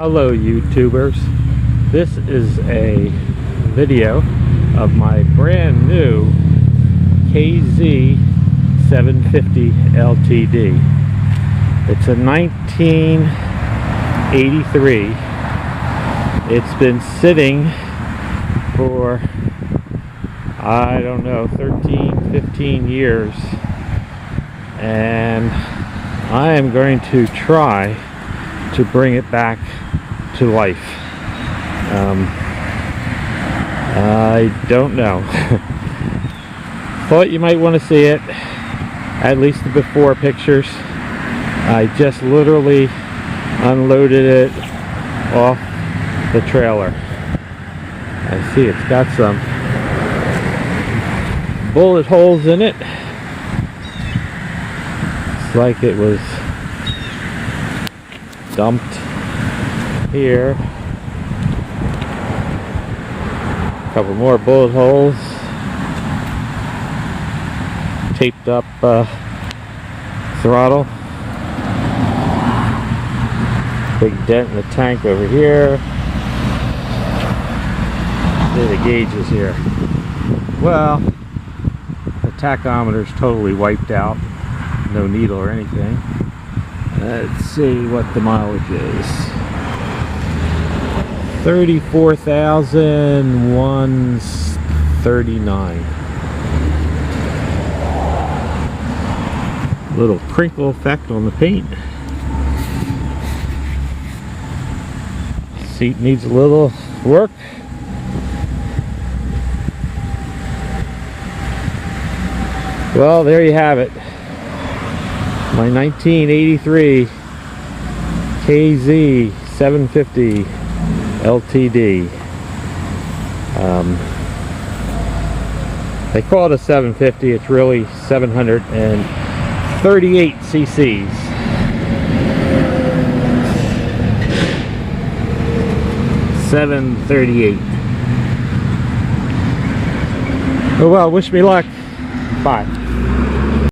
Hello YouTubers, this is a video of my brand new KZ750 LTD. It's a 1983. It's been sitting for, I don't know, 13-15 years, and I am going to try to bring it back to life. I don't know. Thought you might want to see it, at least the before pictures. I just literally unloaded it off the trailer. I see it's got some bullet holes in it. It's like it was dumped here. A couple more bullet holes. Taped up throttle. Big dent in the tank over here. See the gauges here. Well, the tachometer's totally wiped out. No needle or anything. Let's see what the mileage is. 34,139. Little crinkle effect on the paint. Seat needs a little work. Well, there you have it. My 1983 KZ750 LTD. They call it a 750. It's really 738 cc's. .738. Oh well, wish me luck. Bye.